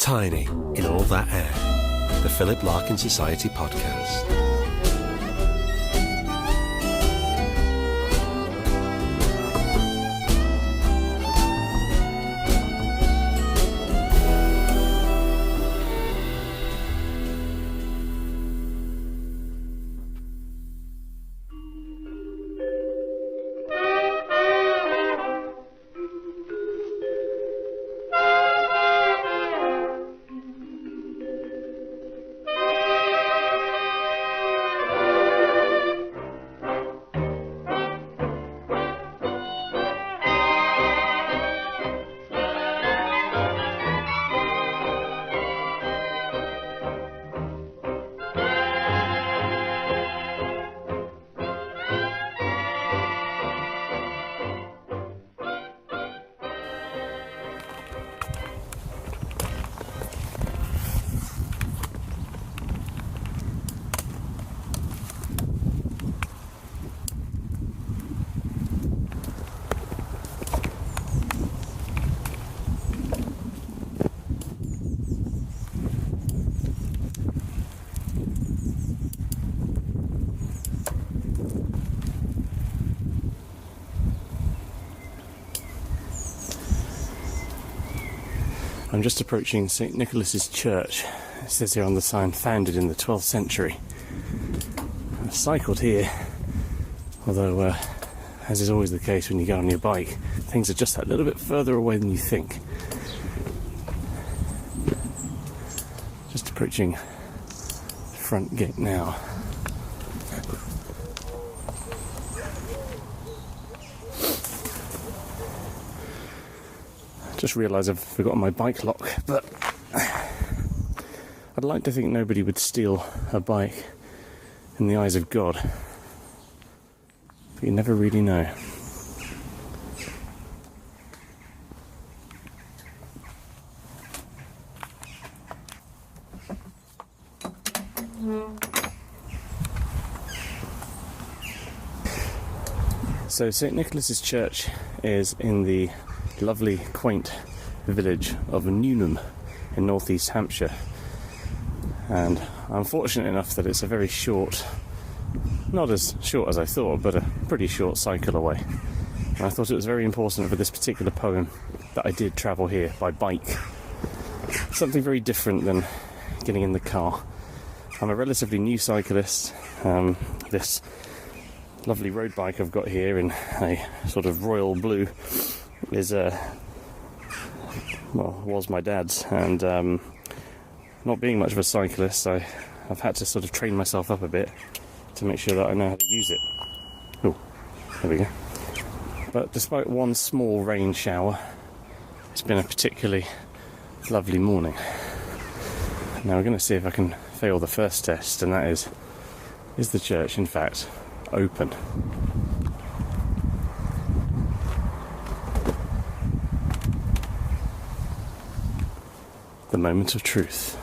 Tiny in all that air. The Philip Larkin Society podcast. I'm just approaching St. Nicholas's Church. It says here on the sign, founded in the 12th century. I've cycled here, although, as is always the case when you go on your bike, things are just a little bit further away than you think. Just approaching the front gate now. Just realised I've forgotten my bike lock, but I'd like to think nobody would steal a bike in the eyes of God, but you never really know. So St. Nicholas's Church is in the lovely, quaint village of Newnham in northeast Hampshire, and I'm fortunate enough that it's a very short, not as short as I thought, but a pretty short cycle away. And I thought it was very important for this particular poem that I did travel here by bike. Something very different than getting in the car. I'm a relatively new cyclist. This lovely road bike I've got here in a sort of royal blue is was my dad's, and not being much of a cyclist, I've had to sort of train myself up a bit to make sure that I know how to use it. Oh, there we go. But despite one small rain shower, it's been a particularly lovely morning. Now we're going to see if I can fail the first test, and that is the church in fact open? The moment of truth.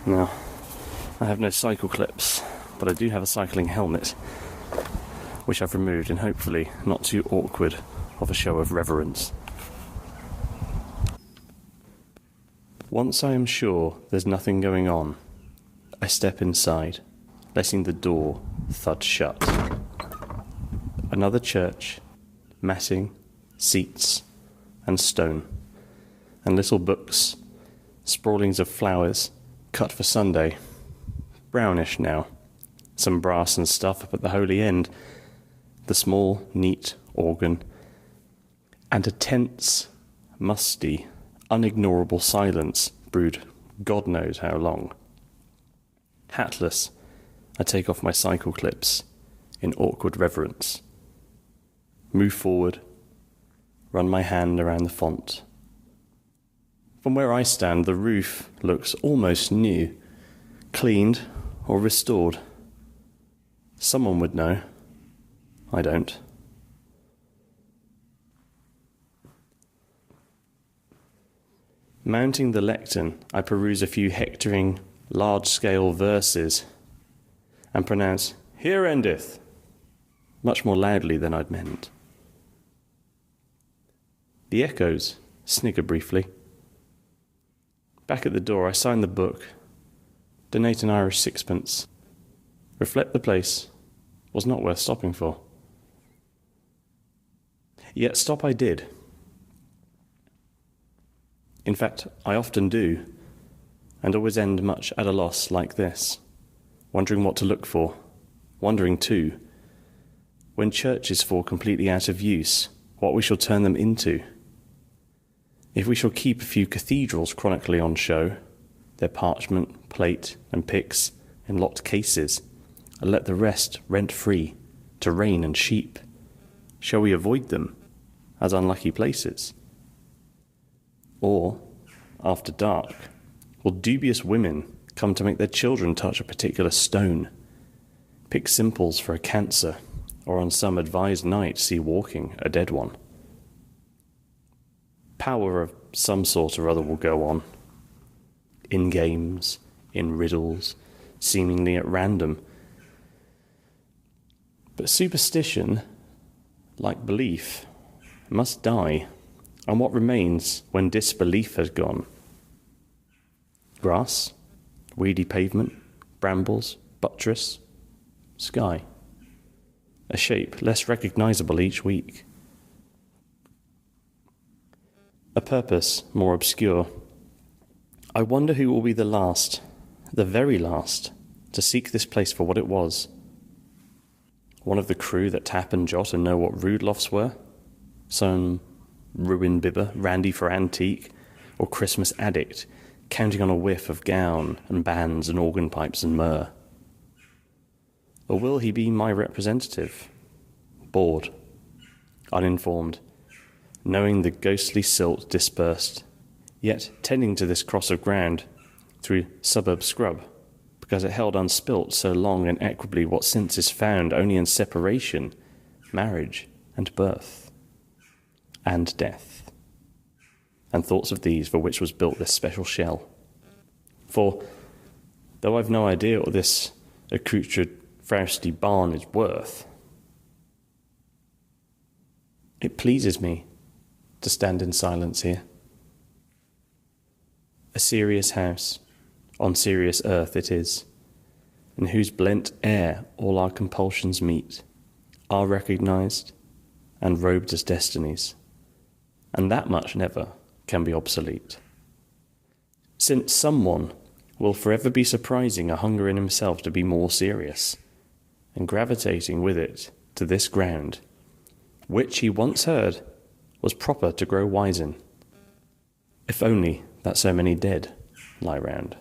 Now, I have no cycle clips, but I do have a cycling helmet, which I've removed in hopefully not too awkward of a show of reverence. Once I am sure there's nothing going on, I step inside, letting the door thud shut. Another church, matting, seats, and stone, and little books, sprawlings of flowers, cut for Sunday, brownish now, some brass and stuff up at the holy end, the small, neat organ, and a tense, musty, unignorable silence brewed God knows how long. Hatless, I take off my cycle clips in awkward reverence. Move forward, run my hand around the font. From where I stand, the roof looks almost new, cleaned or restored. Someone would know. I don't. Mounting the lectern, I peruse a few hectoring, large-scale verses and pronounce, "Here endeth," much more loudly than I'd meant. The echoes snigger briefly. Back at the door, I sign the book, donate an Irish sixpence, reflect the place was not worth stopping for. Yet stop I did. In fact, I often do, and always end much at a loss like this, wondering what to look for, wondering too, when churches fall completely out of use, what we shall turn them into. If we shall keep a few cathedrals chronically on show, their parchment, plate, and pyx in locked cases, and let the rest rent-free to rain and sheep, shall we avoid them as unlucky places? Or, after dark, will dubious women come to make their children touch a particular stone, pick simples for a cancer, or on some advised night see walking a dead one? Power of some sort or other will go on, in games, in riddles, seemingly at random. But superstition, like belief, must die, and what remains when disbelief has gone? Grass, weedy pavement, brambles, buttress, sky. A shape less recognizable each week. A purpose more obscure. I wonder who will be the last, the very last, to seek this place for what it was. One of the crew that tap and jot and know what rude lofts were? Some ruin bibber, randy for antique, or Christmas addict, counting on a whiff of gown and bands and organ pipes and myrrh? Or will he be my representative, bored, uninformed, knowing the ghostly silt dispersed, yet tending to this cross of ground through suburb scrub, because it held unspilt so long and equably what since is found only in separation, marriage, and birth, and death, and thoughts of these for which was built this special shell. For, though I've no idea what this accoutred frowsty barn is worth, it pleases me to stand in silence here. A serious house, on serious earth it is, in whose blent air all our compulsions meet, are recognized and robed as destinies, and that much never can be obsolete. Since someone will forever be surprising a hunger in himself to be more serious, and gravitating with it to this ground, which he once heard was proper to grow wise in, if only that so many dead lie round.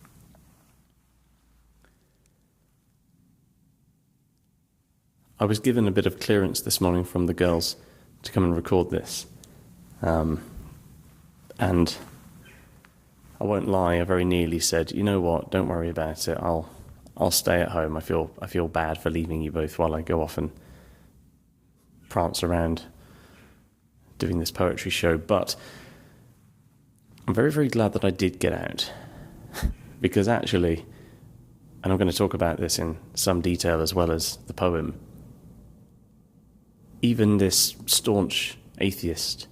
I was given a bit of clearance this morning from the girls to come and record this. And I won't lie, I very nearly said, you know what, don't worry about it, I'll stay at home. I feel bad for leaving you both while I go off and prance around doing this poetry show, but I'm very, very glad that I did get out. Because actually, and I'm going to talk about this in some detail as well as the poem, even this staunch atheist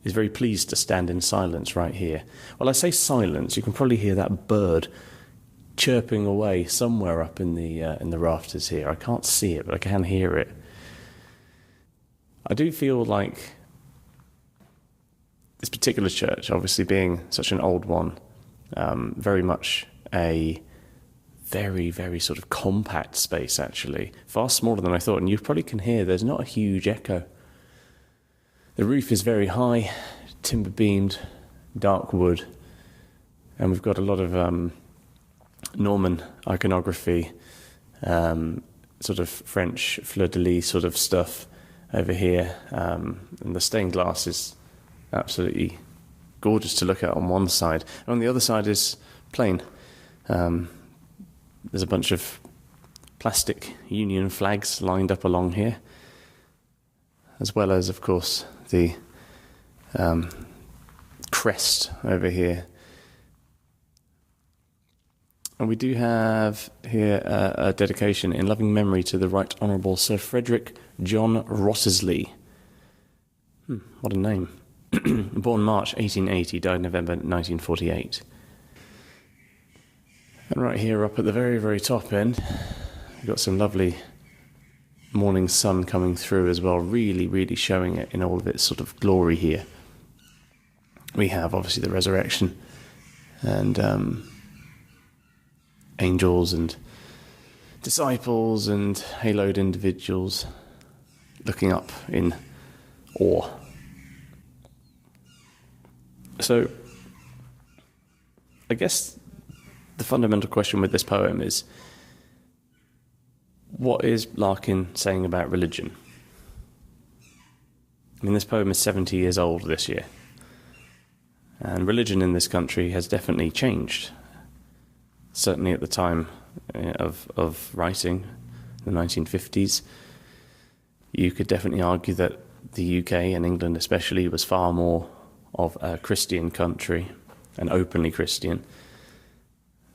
is very pleased to stand in silence right here. Well, I say silence, you can probably hear that bird chirping away somewhere up in the rafters here. I can't see it, but I can hear it. I do feel like this particular church, obviously being such an old one, very much a very, very sort of compact space, actually. Far smaller than I thought, and you probably can hear there's not a huge echo. The roof is very high, timber-beamed, dark wood, and we've got a lot of Norman iconography, sort of French fleur-de-lis sort of stuff over here, and the stained glass is absolutely gorgeous to look at on one side, and on the other side is plain. There's a bunch of plastic Union flags lined up along here, as well as, of course, the crest over here. And we do have here a dedication in loving memory to the Right Honourable Sir Frederick John Wriothesley. What a name. Born March 1880, died November 1948. And right here up at the very, very top end, we've got some lovely morning sun coming through as well, really, really showing it in all of its sort of glory here. We have, obviously, the resurrection and angels and disciples and haloed individuals looking up in awe. So, I guess the fundamental question with this poem is, what is Larkin saying about religion? I mean, this poem is 70 years old this year. And religion in this country has definitely changed. Certainly at the time of writing, the 1950s, you could definitely argue that the UK, and England especially, was far more of a Christian country, and openly Christian,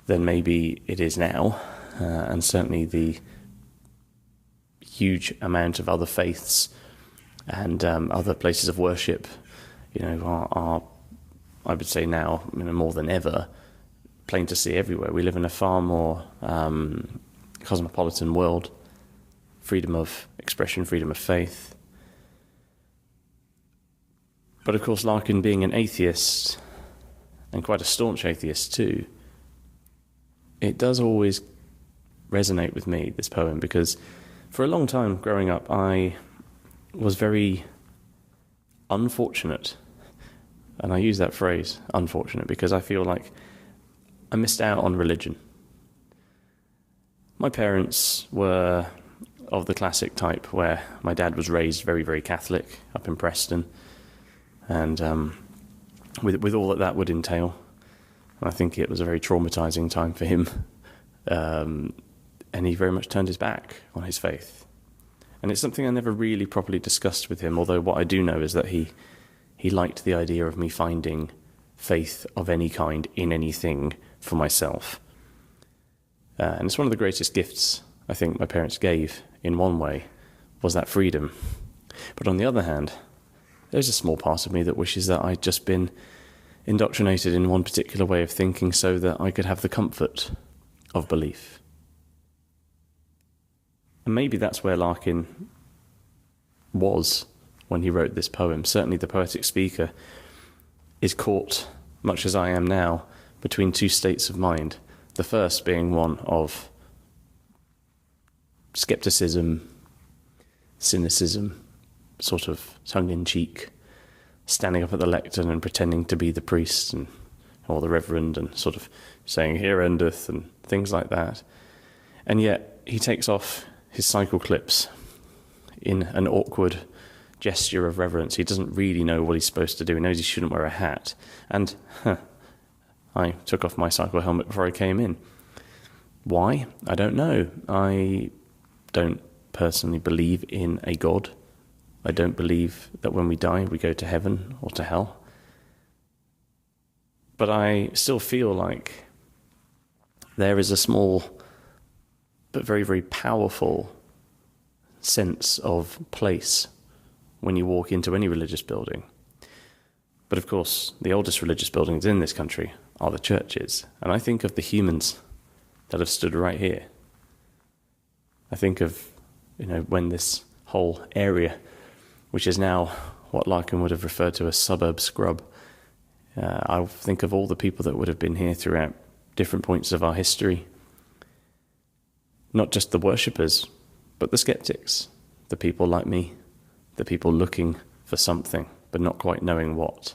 than maybe it is now. And certainly the huge amount of other faiths and other places of worship, are I would say now, more than ever, plain to see everywhere. We live in a far more cosmopolitan world. Freedom of expression, freedom of faith. But of course, Larkin, being an atheist, and quite a staunch atheist too, it does always resonate with me, this poem, because for a long time growing up, I was very unfortunate. And I use that phrase, unfortunate, because I feel like I missed out on religion. My parents were of the classic type where my dad was raised very, very Catholic up in Preston, and with all that would entail. I think it was a very traumatizing time for him, and he very much turned his back on his faith. And it's something I never really properly discussed with him, although what I do know is that he liked the idea of me finding faith of any kind in anything for myself. And it's one of the greatest gifts I think my parents gave, in one way, was that freedom. But on the other hand, there's a small part of me that wishes that I'd just been indoctrinated in one particular way of thinking so that I could have the comfort of belief. And maybe that's where Larkin was when he wrote this poem. Certainly the poetic speaker is caught, much as I am now, between two states of mind. The first being one of skepticism, cynicism, sort of tongue-in-cheek, standing up at the lectern and pretending to be the priest or the reverend and sort of saying, "Here endeth," and things like that. And yet he takes off his cycle clips in an awkward gesture of reverence. He doesn't really know what he's supposed to do. He knows he shouldn't wear a hat. And I took off my cycle helmet before I came in. Why? I don't know. I don't personally believe in a God. I don't believe that when we die we go to heaven or to hell. But I still feel like there is a small but very, very powerful sense of place when you walk into any religious building. But of course, the oldest religious buildings in this country are the churches. And I think of the humans that have stood right here. I think of, when this whole area, which is now what Larkin would have referred to as suburb scrub, I think of all the people that would have been here throughout different points of our history. Not just the worshippers, but the skeptics, the people like me, the people looking for something, but not quite knowing what.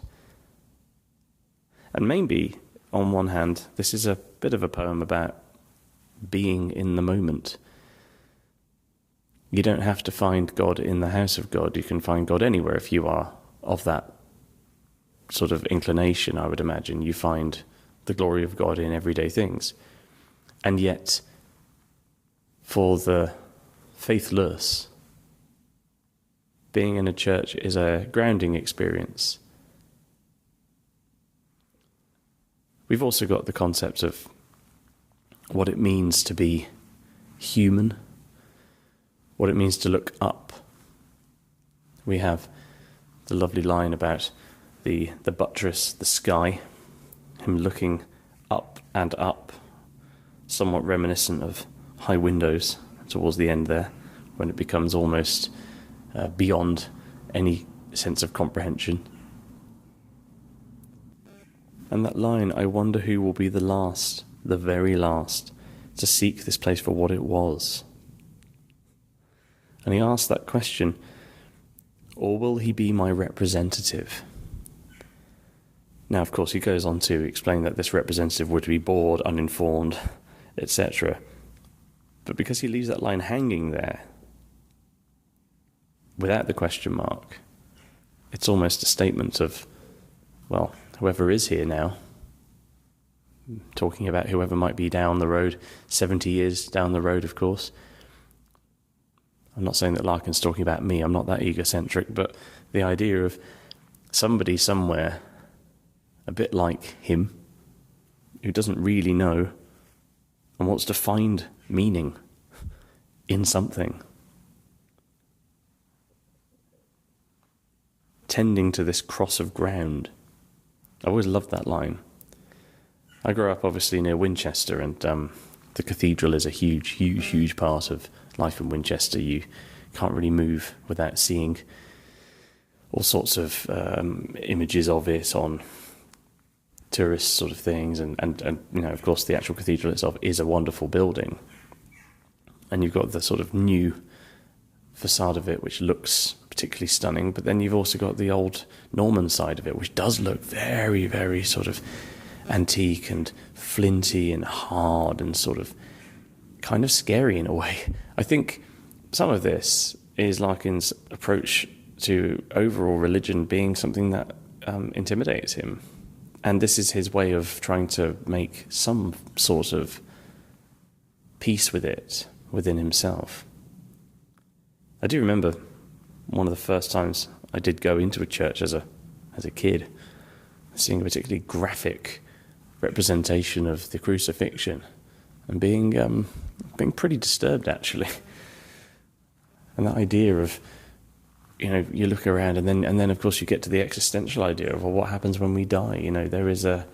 And maybe, on one hand, this is a bit of a poem about being in the moment. You don't have to find God in the house of God. You can find God anywhere if you are of that sort of inclination, I would imagine. You find the glory of God in everyday things. And yet, for the faithless, being in a church is a grounding experience. We've also got the concept of what it means to be human, what it means to look up. We have the lovely line about the buttress, the sky, him looking up and up, somewhat reminiscent of high windows towards the end there, when it becomes almost beyond any sense of comprehension. And that line, I wonder who will be the last, the very last, to seek this place for what it was. And he asked that question, or will he be my representative? Now, of course, he goes on to explain that this representative would be bored, uninformed, etc. But because he leaves that line hanging there, without the question mark, it's almost a statement of, well, whoever is here now, talking about whoever might be down the road, 70 years down the road, of course. I'm not saying that Larkin's talking about me, I'm not that egocentric, but the idea of somebody somewhere, a bit like him, who doesn't really know and wants to find meaning in something. Tending to this cross of ground. I always loved that line. I grew up obviously near Winchester, and the cathedral is a huge part of life in Winchester. You can't really move without seeing all sorts of images of it on tourist sort of things, and you know, of course, the actual cathedral itself is a wonderful building, and you've got the sort of new facade of it, which looks particularly stunning, but then you've also got the old Norman side of it, which does look very sort of antique and flinty and hard and sort of kind of scary in a way. I think some of this is Larkin's approach to overall religion being something that intimidates him. And this is his way of trying to make some sort of peace with it within himself. I do remember one of the first times I did go into a church as a kid, seeing a particularly graphic representation of the crucifixion and being pretty disturbed, actually. And that idea of, you know, you look around and then of course you get to the existential idea of, well, what happens when we die? You know, there is a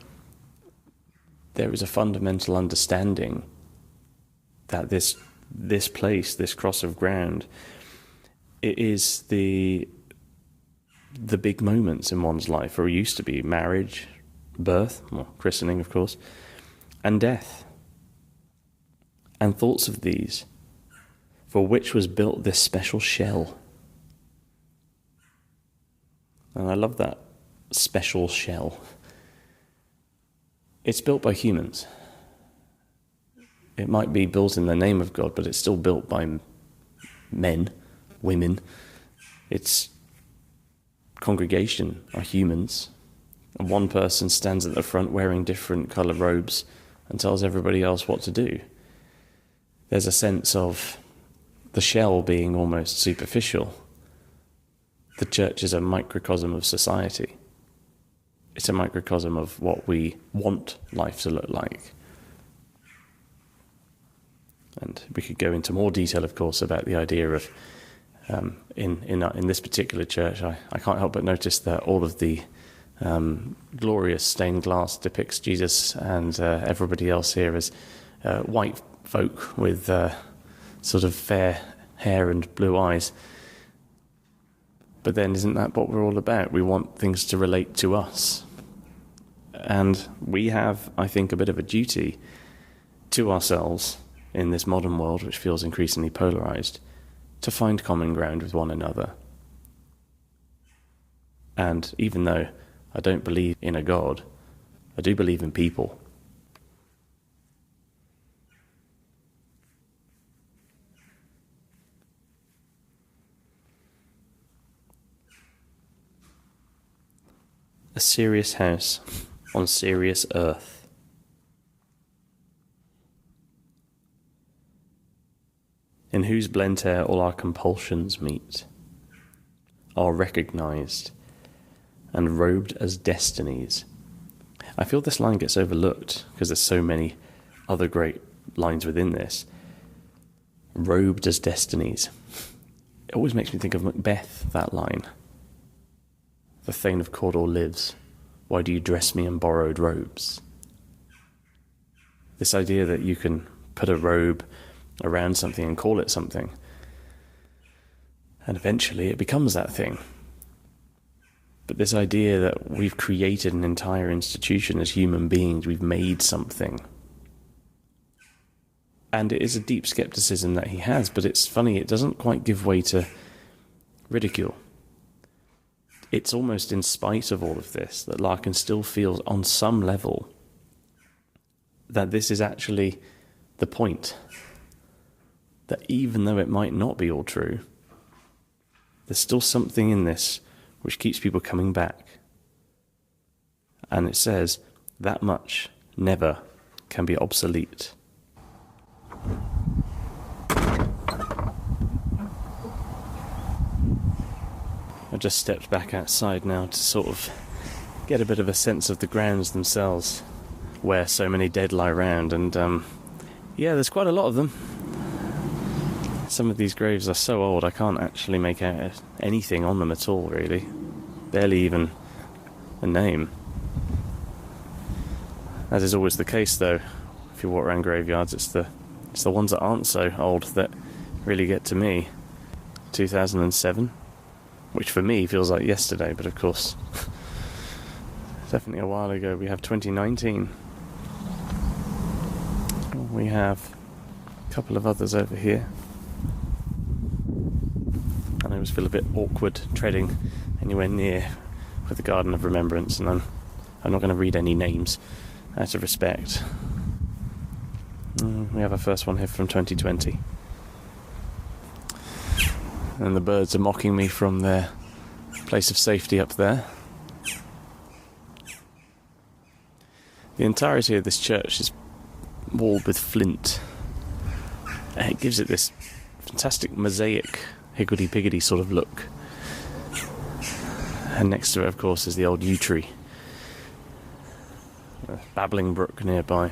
fundamental understanding that this place, this cross of ground, it is the big moments in one's life, or it used to be marriage, birth, well, christening, of course, and death. And thoughts of these, for which was built this special shell. And I love that special shell. It's built by humans. It might be built in the name of God, but it's still built by men, women. Its congregation are humans. And one person stands at the front wearing different colour robes and tells everybody else what to do. There's a sense of the shell being almost superficial. The church is a microcosm of society. It's a microcosm of what we want life to look like. And we could go into more detail, of course, about the idea of in this particular church, I can't help but notice that all of the glorious stained glass depicts Jesus and everybody else here as white folk with sort of fair hair and blue eyes. But then isn't that what we're all about? We want things to relate to us. And we have, I think, a bit of a duty to ourselves in this modern world, which feels increasingly polarised, to find common ground with one another. And even though I don't believe in a God, I do believe in people. A serious house on serious earth. In whose blent air all our compulsions meet, are recognised and robed as destinies. I feel this line gets overlooked because there's so many other great lines within this. Robed as destinies. It always makes me think of Macbeth, that line. The Thane of Cawdor lives. Why do you dress me in borrowed robes? This idea that you can put a robe around something and call it something. And eventually it becomes that thing. But this idea that we've created an entire institution as human beings, we've made something. And it is a deep skepticism that he has, but it's funny, it doesn't quite give way to ridicule. It's almost in spite of all of this that Larkin still feels on some level that this is actually the point. That even though it might not be all true, there's still something in this which keeps people coming back. And it says, that much never can be obsolete. I just stepped back outside now to sort of get a bit of a sense of the grounds themselves, where so many dead lie around, and yeah, there's quite a lot of them. Some of these graves are so old I can't actually make out anything on them at all, really. Barely even a name. As is always the case, though, if you walk around graveyards, it's the ones that aren't so old that really get to me. 2007, which for me feels like yesterday, but of course, definitely a while ago. We have 2019. We have a couple of others over here. And I always feel a bit awkward treading anywhere near with the Garden of Remembrance, and I'm not going to read any names out of respect. We have our first one here from 2020. And the birds are mocking me from their place of safety up there. The entirety of this church is walled with flint. And it gives it this fantastic mosaic, higgledy-piggledy sort of look. And next to it, of course, is the old yew tree. A babbling brook nearby.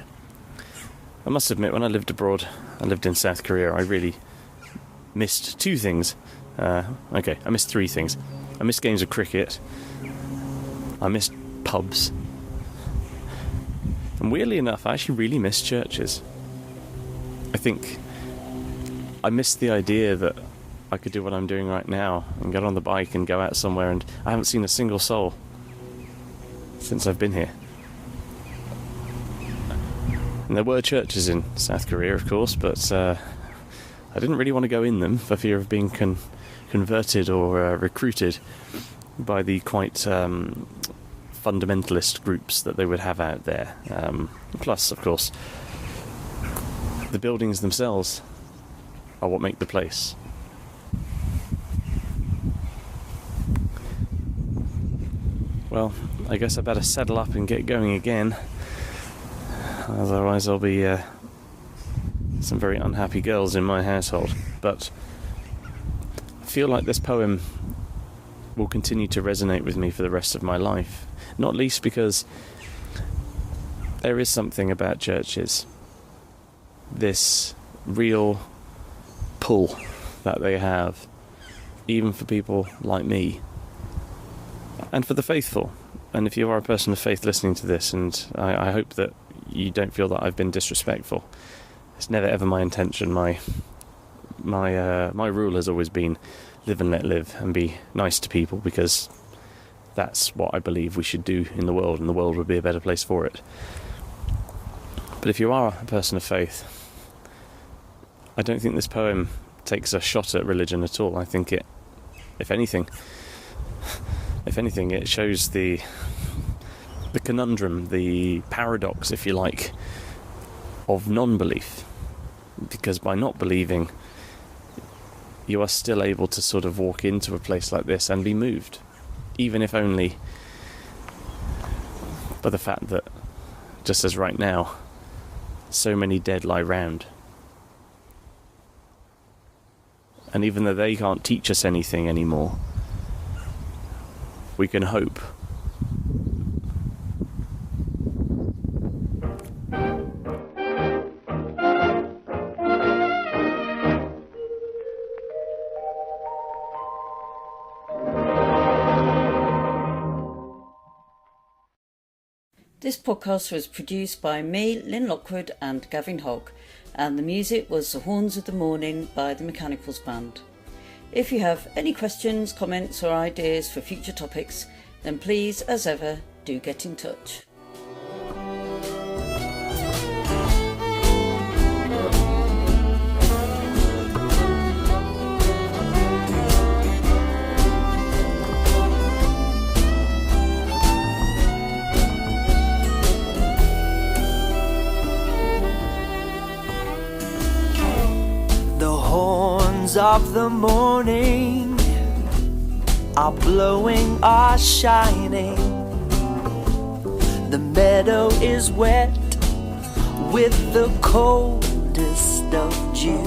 I must admit, when I lived abroad, I lived in South Korea, I really missed two things. I missed three things. I missed games of cricket. I missed pubs. And weirdly enough, I actually really missed churches. I think I missed the idea that I could do what I'm doing right now and get on the bike and go out somewhere, and I haven't seen a single soul since I've been here. And there were churches in South Korea, of course, but I didn't really want to go in them for fear of being converted or recruited by the quite fundamentalist groups that they would have out there. Plus, of course, the buildings themselves are what make the place. Well, I guess I better saddle up and get going again. Otherwise there'll be some very unhappy girls in my household. But I feel like this poem will continue to resonate with me for the rest of my life. Not least because there is something about churches. This real pull that they have, even for people like me. And for the faithful. And if you are a person of faith listening to this, and I hope that you don't feel that I've been disrespectful. It's never ever my intention. My rule has always been live and let live, and be nice to people, because that's what I believe we should do in the world, and the world would be a better place for it. But if you are a person of faith, I don't think this poem takes a shot at religion at all. I think it, if anything, it shows the conundrum, the paradox, if you like, of non-belief. Because by not believing, you are still able to sort of walk into a place like this and be moved, even if only by the fact that, just as right now, so many dead lie round. And even though they can't teach us anything anymore, we can hope. This podcast was produced by me, Lynn Lockwood, and Gavin Hogg, and the music was The Horns of the Morning by the Mechanicals Band. If you have any questions, comments or ideas for future topics, then please, as ever, do get in touch. Of the morning are blowing, are shining. The meadow is wet with the coldest of dew.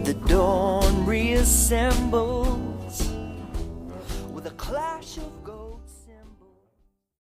The dawn reassembles with a clash of gold.